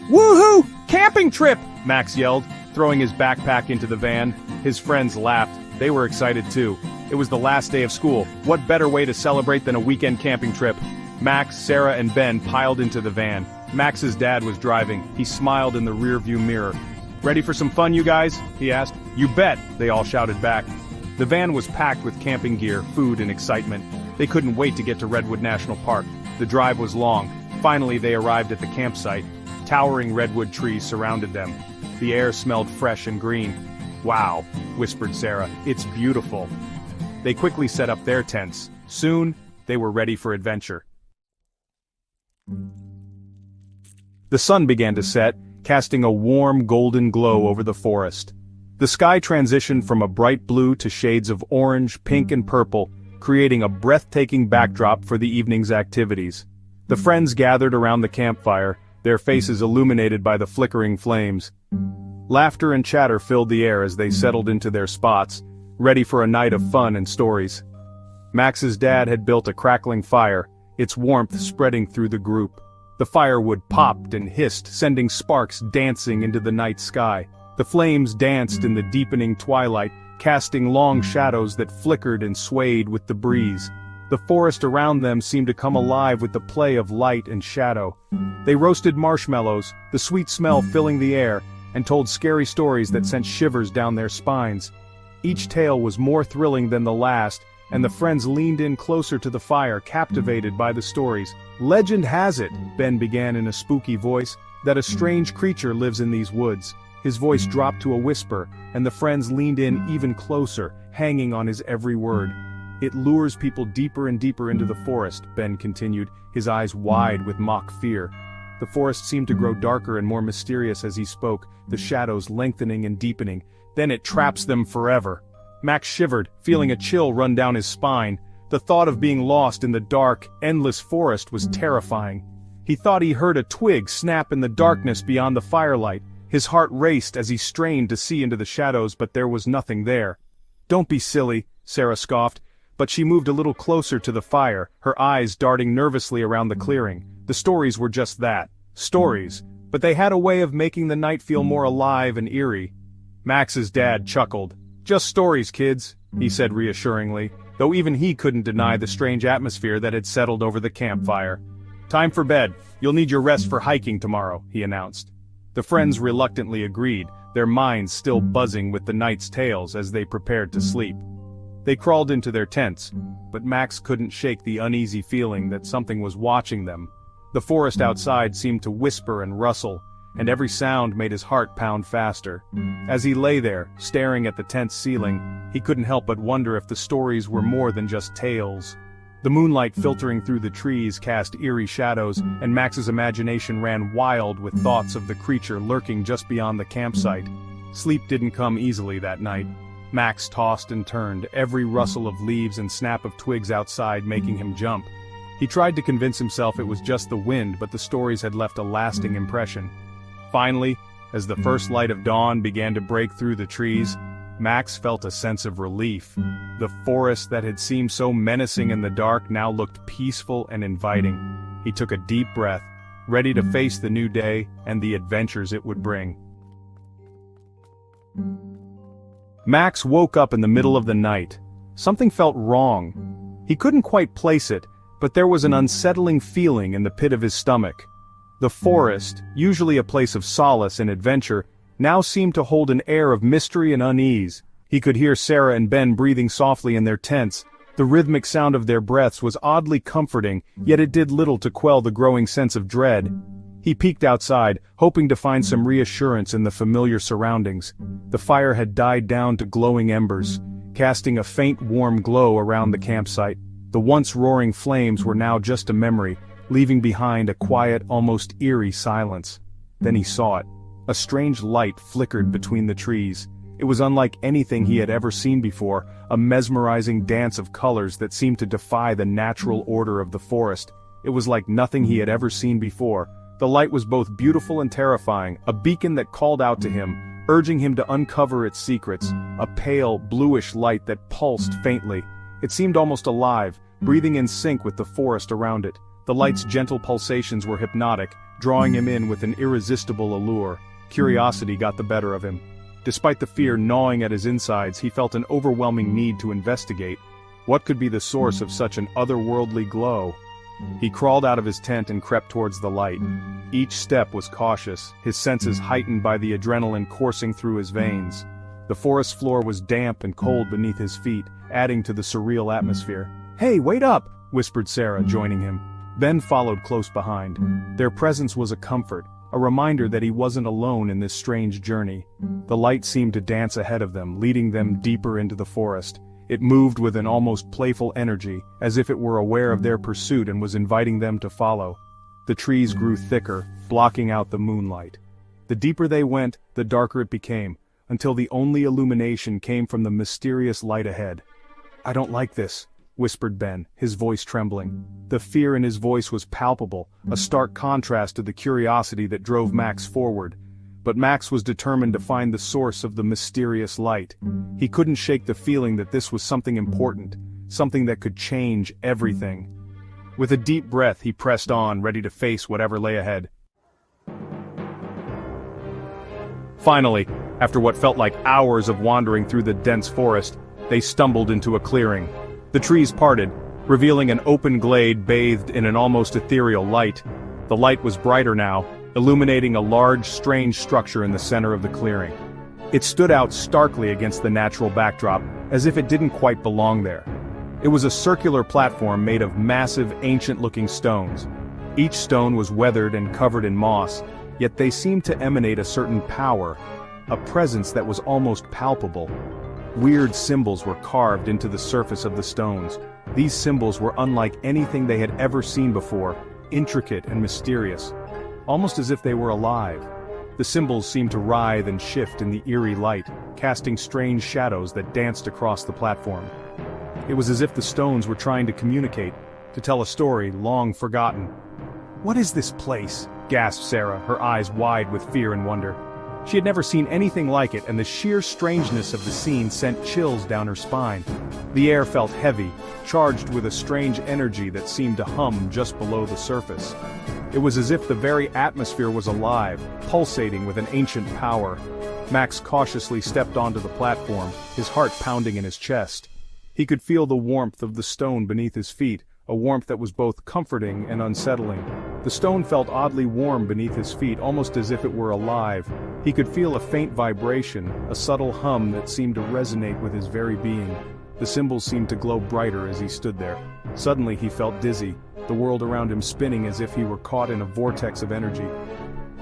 Woohoo! Camping trip! Max yelled, throwing his backpack into the van. His friends laughed. They were excited too. It was the last day of school. What better way to celebrate than a weekend camping trip? Max, Sarah, and Ben piled into the van. Max's dad was driving. He smiled in the rearview mirror. "Ready for some fun, you guys?" he asked. "You bet," they all shouted back. The van was packed with camping gear, food, and excitement. They couldn't wait to get to Redwood National Park. The drive was long. Finally, they arrived at the campsite. Towering redwood trees surrounded them. The air smelled fresh and green. "Wow," whispered Sarah, "it's beautiful." They quickly set up their tents. Soon, they were ready for adventure. The sun began to set, casting a warm golden glow over the forest. The sky transitioned from a bright blue to shades of orange, pink, and purple, creating a breathtaking backdrop for the evening's activities. The friends gathered around the campfire, their faces illuminated by the flickering flames. Laughter and chatter filled the air as they settled into their spots, ready for a night of fun and stories. Max's dad had built a crackling fire, its warmth spreading through the group. The firewood popped and hissed, sending sparks dancing into the night sky. The flames danced in the deepening twilight, casting long shadows that flickered and swayed with the breeze. The forest around them seemed to come alive with the play of light and shadow. They roasted marshmallows, the sweet smell filling the air, and told scary stories that sent shivers down their spines. Each tale was more thrilling than the last, and the friends leaned in closer to the fire, captivated by the stories. "Legend has it," Ben began in a spooky voice, "that a strange creature lives in these woods." His voice dropped to a whisper, and the friends leaned in even closer, hanging on his every word. "It lures people deeper and deeper into the forest," Ben continued, his eyes wide with mock fear. The forest seemed to grow darker and more mysterious as he spoke, the shadows lengthening and deepening. "Then it traps them forever." Max shivered, feeling a chill run down his spine. The thought of being lost in the dark, endless forest was terrifying. He thought he heard a twig snap in the darkness beyond the firelight. His heart raced as he strained to see into the shadows, but there was nothing there. "Don't be silly," Sarah scoffed, but she moved a little closer to the fire, her eyes darting nervously around the clearing. The stories were just that, stories, but they had a way of making the night feel more alive and eerie. Max's dad chuckled. "Just stories, kids," he said reassuringly, though even he couldn't deny the strange atmosphere that had settled over the campfire. "Time for bed. You'll need your rest for hiking tomorrow," he announced. The friends reluctantly agreed, their minds still buzzing with the night's tales as they prepared to sleep. They crawled into their tents, but Max couldn't shake the uneasy feeling that something was watching them. The forest outside seemed to whisper and rustle, and every sound made his heart pound faster. As he lay there, staring at the tent's ceiling, he couldn't help but wonder if the stories were more than just tales. The moonlight filtering through the trees cast eerie shadows, and Max's imagination ran wild with thoughts of the creature lurking just beyond the campsite. Sleep didn't come easily that night. Max tossed and turned, every rustle of leaves and snap of twigs outside making him jump. He tried to convince himself it was just the wind, but the stories had left a lasting impression. Finally, as the first light of dawn began to break through the trees, Max felt a sense of relief. The forest that had seemed so menacing in the dark now looked peaceful and inviting. He took a deep breath, ready to face the new day and the adventures it would bring. Max woke up in the middle of the night. Something felt wrong. He couldn't quite place it, but there was an unsettling feeling in the pit of his stomach. The forest, usually a place of solace and adventure, now seemed to hold an air of mystery and unease. He could hear Sarah and Ben breathing softly in their tents. The rhythmic sound of their breaths was oddly comforting, yet it did little to quell the growing sense of dread. He peeked outside, hoping to find some reassurance in the familiar surroundings. The fire had died down to glowing embers, casting a faint warm glow around the campsite. The once roaring flames were now just a memory, leaving behind a quiet, almost eerie silence. Then he saw it. A strange light flickered between the trees. It was unlike anything he had ever seen before, a mesmerizing dance of colors that seemed to defy the natural order of the forest. It was like nothing he had ever seen before. The light was both beautiful and terrifying, a beacon that called out to him, urging him to uncover its secrets, a pale, bluish light that pulsed faintly. It seemed almost alive, breathing in sync with the forest around it. The light's gentle pulsations were hypnotic, drawing him in with an irresistible allure. Curiosity got the better of him. Despite the fear gnawing at his insides, he felt an overwhelming need to investigate. What could be the source of such an otherworldly glow? He crawled out of his tent and crept towards the light. Each step was cautious, his senses heightened by the adrenaline coursing through his veins. The forest floor was damp and cold beneath his feet, adding to the surreal atmosphere. "Hey, wait up!" whispered Sarah, joining him. Ben followed close behind. Their presence was a comfort, a reminder that he wasn't alone in this strange journey. The light seemed to dance ahead of them, leading them deeper into the forest. It moved with an almost playful energy, as if it were aware of their pursuit and was inviting them to follow. The trees grew thicker, blocking out the moonlight. The deeper they went, the darker it became, until the only illumination came from the mysterious light ahead. "I don't like this," whispered Ben, his voice trembling. The fear in his voice was palpable, a stark contrast to the curiosity that drove Max forward. But Max was determined to find the source of the mysterious light. He couldn't shake the feeling that this was something important, something that could change everything. With a deep breath, he pressed on, ready to face whatever lay ahead. Finally, after what felt like hours of wandering through the dense forest, they stumbled into a clearing. The trees parted, revealing an open glade bathed in an almost ethereal light. The light was brighter now, illuminating a large, strange structure in the center of the clearing. It stood out starkly against the natural backdrop, as if it didn't quite belong there. It was a circular platform made of massive, ancient-looking stones. Each stone was weathered and covered in moss, yet they seemed to emanate a certain power, a presence that was almost palpable. Weird symbols were carved into the surface of the stones. These symbols were unlike anything they had ever seen before, intricate and mysterious, almost as if they were alive. The symbols seemed to writhe and shift in the eerie light, casting strange shadows that danced across the platform. It was as if the stones were trying to communicate, to tell a story long forgotten. "What is this place?" gasped Sarah, her eyes wide with fear and wonder. She had never seen anything like it, and the sheer strangeness of the scene sent chills down her spine. The air felt heavy, charged with a strange energy that seemed to hum just below the surface. It was as if the very atmosphere was alive, pulsating with an ancient power. Max cautiously stepped onto the platform, his heart pounding in his chest. He could feel the warmth of the stone beneath his feet, a warmth that was both comforting and unsettling. The stone felt oddly warm beneath his feet, almost as if it were alive. He could feel a faint vibration, a subtle hum that seemed to resonate with his very being. The symbols seemed to glow brighter as he stood there. Suddenly he felt dizzy, the world around him spinning as if he were caught in a vortex of energy.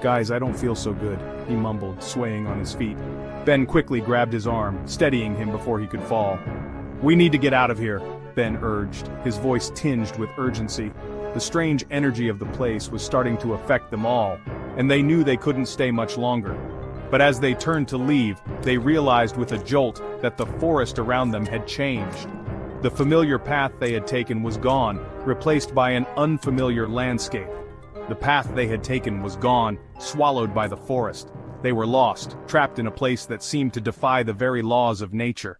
"Guys, I don't feel so good," he mumbled, swaying on his feet. Ben quickly grabbed his arm, steadying him before he could fall. "We need to get out of here," Ben urged, his voice tinged with urgency. The strange energy of the place was starting to affect them all, and they knew they couldn't stay much longer. But as they turned to leave, they realized with a jolt that the forest around them had changed. The familiar path they had taken was gone, replaced by an unfamiliar landscape. The path they had taken was gone, swallowed by the forest. They were lost, trapped in a place that seemed to defy the very laws of nature.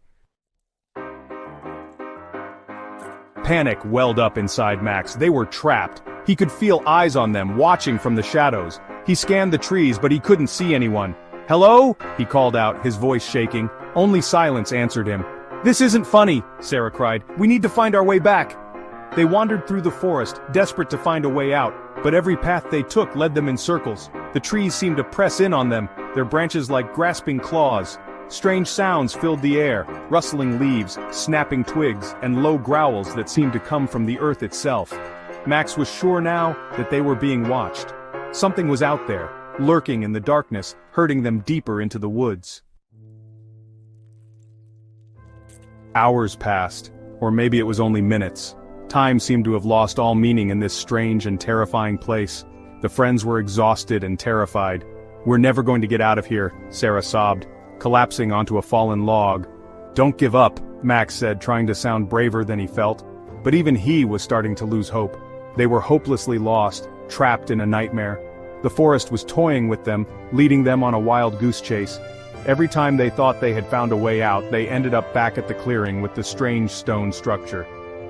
Panic welled up inside Max. They were trapped. He could feel eyes on them, watching from the shadows. He scanned the trees, but he couldn't see anyone. "Hello?" he called out, his voice shaking. Only silence answered him. "This isn't funny," Sarah cried. "We need to find our way back." They wandered through the forest, desperate to find a way out, but every path they took led them in circles. The trees seemed to press in on them, their branches like grasping claws. Strange sounds filled the air, rustling leaves, snapping twigs, and low growls that seemed to come from the earth itself. Max was sure now that they were being watched. Something was out there, lurking in the darkness, herding them deeper into the woods. Hours passed, or maybe it was only minutes. Time seemed to have lost all meaning in this strange and terrifying place. The friends were exhausted and terrified. "We're never going to get out of here," Sarah sobbed, collapsing onto a fallen log. "Don't give up," Max said, trying to sound braver than he felt. But even he was starting to lose hope. They were hopelessly lost, trapped in a nightmare. The forest was toying with them, leading them on a wild goose chase. Every time they thought they had found a way out, they ended up back at the clearing with the strange stone structure.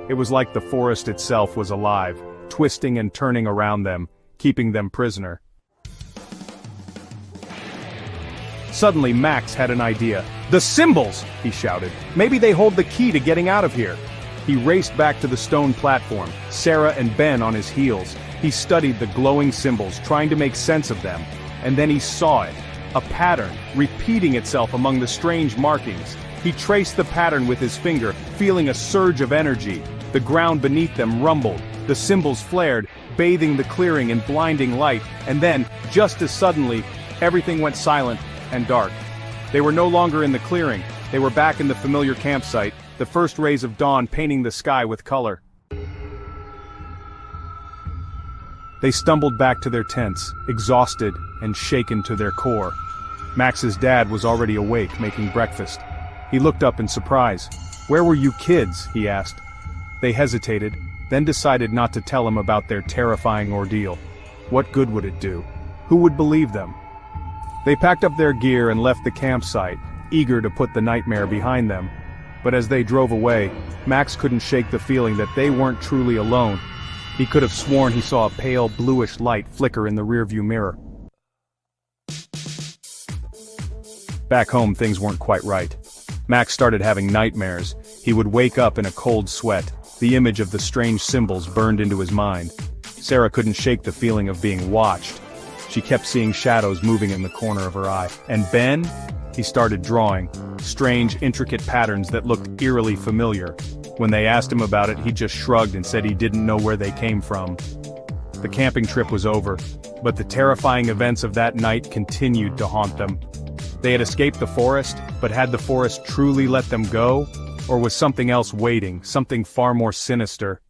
It was like the forest itself was alive, twisting and turning around them, keeping them prisoner. Suddenly Max had an idea. "The symbols!" he shouted. "Maybe they hold the key to getting out of here." He raced back to the stone platform, Sarah and Ben on his heels. He studied the glowing symbols, trying to make sense of them. And then he saw it. A pattern, repeating itself among the strange markings. He traced the pattern with his finger, feeling a surge of energy. The ground beneath them rumbled. The symbols flared, bathing the clearing in blinding light. And then, just as suddenly, everything went silent and dark. They were no longer in the clearing. They were back in the familiar campsite, the first rays of dawn painting the sky with color. They stumbled back to their tents, exhausted and shaken to their core. Max's dad was already awake, making breakfast. He looked up in surprise. "Where were you kids?" he asked. They hesitated, then decided not to tell him about their terrifying ordeal. What good would it do? Who would believe them? They packed up their gear and left the campsite, eager to put the nightmare behind them. But as they drove away, Max couldn't shake the feeling that they weren't truly alone. He could have sworn he saw a pale bluish light flicker in the rearview mirror. Back home, things weren't quite right. Max started having nightmares. He would wake up in a cold sweat. The image of the strange symbols burned into his mind. Sarah couldn't shake the feeling of being watched. She kept seeing shadows moving in the corner of her eye. And Ben? He started drawing strange, intricate patterns that looked eerily familiar. When they asked him about it, he just shrugged and said he didn't know where they came from. The camping trip was over, but the terrifying events of that night continued to haunt them. They had escaped the forest, but had the forest truly let them go? Or was something else waiting, something far more sinister?